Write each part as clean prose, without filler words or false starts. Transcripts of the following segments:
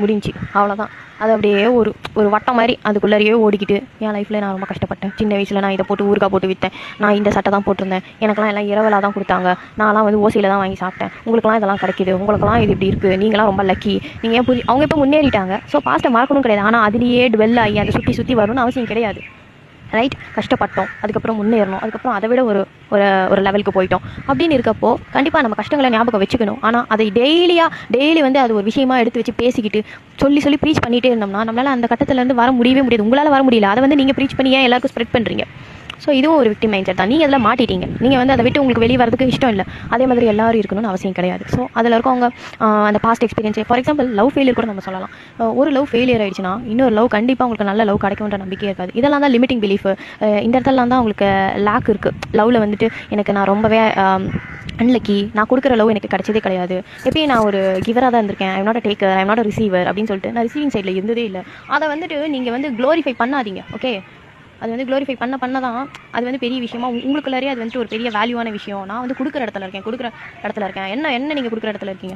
முடிஞ்சு அவ்வளோதான். அது அப்படியே ஒரு ஒரு வட்டம் மாதிரி அதுக்குள்ளேயே ஓடிக்கிட்டு என் லைஃப்பில் நான் ரொம்ப கஷ்டப்பட்டேன். சின்ன வயசில் நான் இதை போட்டு ஊறுகாய் போட்டு விற்றேன், நான் இந்த சட்டை தான் போட்டிருந்தேன், எனக்கெல்லாம் எல்லாம் இரவலாக தான் கொடுத்தாங்க, நான்லாம் வந்து ஓசியில் தான் வாங்கி சாப்பிட்டேன், உங்களுக்கெல்லாம் இதெல்லாம் கிடைக்கிது, உங்களுக்கெல்லாம் இது இப்படி இருக்குது, நீங்களாம் ரொம்ப லக்கி, நீங்கள் ஏன் அவங்க இப்போ முன்னேறிட்டாங்க. ஸோ பாஸ்ட்டை மறக்கணும் கிடையாது, ஆனால் அதுலேயே டுவெல் ஆகி அதை சுற்றி சுற்றி வரணும்னு அவசியம் கிடையாது. ரைட், கஷ்டப்பட்டோம், அதுக்கப்புறம் முன்னேறணும், அதுக்கப்புறம் அதை விட ஒரு ஒரு ஒரு லெவலுக்கு போயிட்டோம் அப்படின்னு இருக்கப்போ கண்டிப்பாக நம்ம கஷ்டங்களை ஞாபகம் வச்சுக்கணும். ஆனால் அதை டெய்லி வந்து அது ஒரு விஷயமா எடுத்து வச்சு பேசிக்கிட்டு சொல்லி ப்ரீச் பண்ணிகிட்டே இருந்தோம்னா நம்மளால் அந்த கட்டத்துலேருந்து வர முடியவே முடியாது. உங்களால் வர முடியல, அதை வந்து நீங்கள் ப்ரீச் பண்ணி ஏன் எல்லாருக்கும் ஸ்ப்ரெட் பண்ணுறீங்க? ஸோ இதுவும் ஒரு விக்டிம் மைண்ட் செட் தான். நீங்கள் அதில் மாட்டிட்டீங்க, நீங்கள் வந்து அதை விட்டு உங்களுக்கு வெளியே வரதுக்கு இஷ்டம் இல்லை. அதே மாதிரி எல்லாரும் இருக்கணும்னு அவசியம் கிடையாது. ஸோ அதில் இருக்கவங்க அந்த past experience, for example love failure கூட நம்ம சொல்லலாம். ஒரு லவ் ஃபெயிலியர் ஆயிடுச்சுன்னா இன்னொரு லவ் கண்டிப்பாக உங்களுக்கு நல்ல லவ் கிடைக்கும்ன்ற நம்பிக்கையே இருக்காது. இதெல்லாம் தான் லிமிட்டிங் பிலீஃப். இந்த இடத்துலலாம் தான் உங்களுக்கு லேக் இருக்குது. லவ்வில் வந்துட்டு எனக்கு நான் ரொம்பவே அன்லக்கி, நான் கொடுக்குற லவ் எனக்கு கிடைச்சதே கிடையாது, எப்பயும் நான் ஒரு கிவராக தான் இருந்திருக்கேன், I'm not a taker, I'm not a receiver அப்படின்னு சொல்லிட்டு நான் ரிசீவிங் சைடில் இருந்ததே இல்லை. அதை வந்துட்டு நீங்கள் வந்து க்ளோரிஃபை பண்ணாதீங்க. ஓகே, அது வந்து க்ளோரிஃபை பண்ண தான் அது வந்து பெரிய விஷயமா உங்களுக்குள்ளாரே அது வந்துட்டு ஒரு பெரிய வேல்யூவான விஷயம். நான் வந்து கொடுக்குற இடத்துல இருக்கேன். என்ன நீங்கள் கொடுக்குற இடத்துல இருக்கீங்க?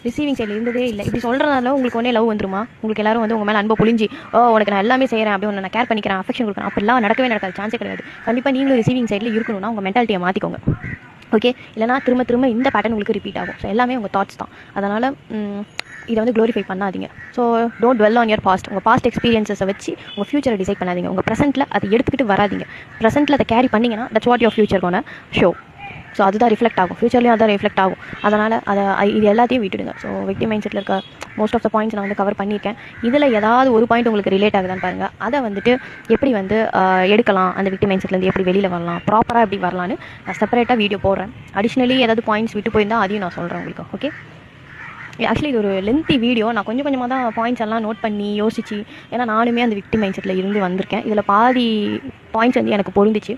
ரிசீவிங் சைடில் இருந்ததே இல்லை. இப்படி சொல்கிறனால உங்களுக்கு ஒன்றே லவ் வந்துருமா? உங்களுக்கு எல்லாரும் வந்து உங்கள் மேலே அன்பை புளிஞ்சி உனக்கு நான் எல்லாமே செய்கிறேன், அப்படி ஒன்று நான் கேர் பண்ணிக்கிறேன், அஃபெக்ஷன் கொடுக்குறேன், அப்படிலாம் நடக்கவே நடக்காது, சான்ஸே கிடையாது. கண்டிப்பாக நீங்களும் ரிசீவிங் சைடில் இருக்கணும்னா உங்கள் மென்டாலிட்டியை மாற்றிக்கோங்க. ஓகே, இல்லைனா திரும்ப இந்த பேட்டர்ன் உங்களுக்கு ரிப்பீட் ஆகும். ஸோ எல்லாமே உங்கள் தாட்ஸ் தான். அதனால் இதை வந்து க்ளோரிஃபை பண்ணாதீங்க. So don't dwell on your past. உங்கள் பாஸ்ட் எக்ஸ்பீரியன்ஸை வச்சு உங்கள் ஃபியூச்சரை டிசைட் பண்ணாதீங்க. உங்கள் ப்ரெசென்ட்டில் அதை எடுத்துக்கிட்டு வராதிங்க. ப்ரெசென்ட்டில் அதை கேரி பண்ணிங்கன்னா that's what your future gonna show. So அதுதான் ரிஃப்ளெக்ட் ஆகும், ஃபியூச்சர்லேயும் அதான் ரிஃப்ளெக்ட் ஆகும். அதனால் இது எல்லாத்தையும் விட்டுடுங்க. ஸோ விக்டிம் மைண்ட் செட்டில் இருக்க மோஸ்ட் ஆஃப் த பாயிண்ட்ஸ் நான் வந்து கவர் பண்ணியிருக்கேன். இதில் ஏதாவது ஒரு பாயிண்ட் உங்களுக்கு ரிலேட் ஆகுதான்னு பாருங்கள். அதை வந்துட்டு எப்படி வந்து எடுக்கலாம், அந்த விக்டிம் மைண்ட் செட்லேருந்து எப்படி வெளியில் வரலாம், ப்ராப்பராக எப்படி வரலான்னு நான் செப்பரேட்டாக வீடியோ போடுறேன். அடிஷ்னலி ஏதாவது பாயிண்ட்ஸ் விட்டு போயிருந்தால் அதையும் நான் சொல்கிறேன் உங்களுக்கு. ஓகே, ஆக்சுவலி இது ஒரு லென்த்தி வீடியோ. நான் கொஞ்சமாக தான் பாயிண்ட்ஸ் எல்லாம் நோட் பண்ணி யோசிச்சு, ஏன்னா நானுமே அந்த விக்டிம் மைண்ட் செட்டில் இருந்து வந்திருக்கேன். இதில் பாதி பாயிண்ட்ஸ் வந்து எனக்கு பொருந்துச்சு.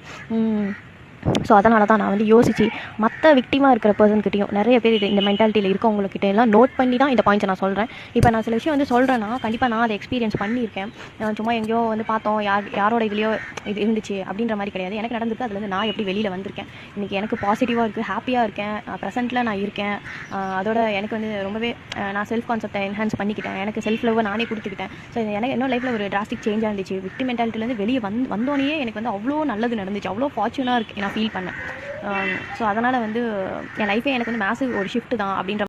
ஸோ அதனால தான் நான் வந்து யோசிச்சு மற்ற விக்டிமாக இருக்கிற பர்சன்கிட்டையும் நிறைய பேர் இந்த மென்டாலிட்டியில் இருக்கவங்கக்கிட்ட எல்லாம் நோட் பண்ணி தான் இந்த பாயிண்ட்ஸை நான் சொல்கிறேன். இப்போ நான் சில விஷயம் வந்து சொல்கிறேன்னா கண்டிப்பாக நான் அதை எக்ஸ்பீரியன்ஸ் பண்ணியிருக்கேன். சும்மா எங்கேயோ வந்து பார்த்தோம், யாரோட இதுலையோ இது இருந்துச்சு அப்படின்ற மாதிரி கிடையாது. எனக்கு நடந்துருக்கு, அதுலேருந்து நான் எப்படி வெளியில் வந்திருக்கேன். இன்றைக்கி எனக்கு பாசிட்டிவாக இருக்குது, ஹாப்பியாக இருக்கேன், ப்ரெசென்ட்டில் நான் இருக்கேன். அதோட எனக்கு வந்து ரொம்பவே நான் செல்ஃப் கான்செப்டை என்ஹான்ஸ் பண்ணிக்கிட்டேன், எனக்கு செல்ஃப் லவ்வை நானே கொடுத்துக்கிட்டேன். ஸோ எனக்கு என்னோட லைஃப்பில் ஒரு டிராஸ்டிக் சேஞ்சாக இருந்துச்சு. விக்டிம் மென்டாலிட்டிலேருந்து வெளியே வந்தோடனே எனக்கு வந்து அவ்வளோ நல்லது நடந்துச்சு, அவ்வளோ ஃபார்ச்சுனாக இருக்குது நான் ஃபீல் பண்ணேன். ஸோ அதனால் வந்து என் லைஃபே எனக்கு வந்து மேசிவ் ஒரு ஷிஃப்ட் தான் அப்படின்ற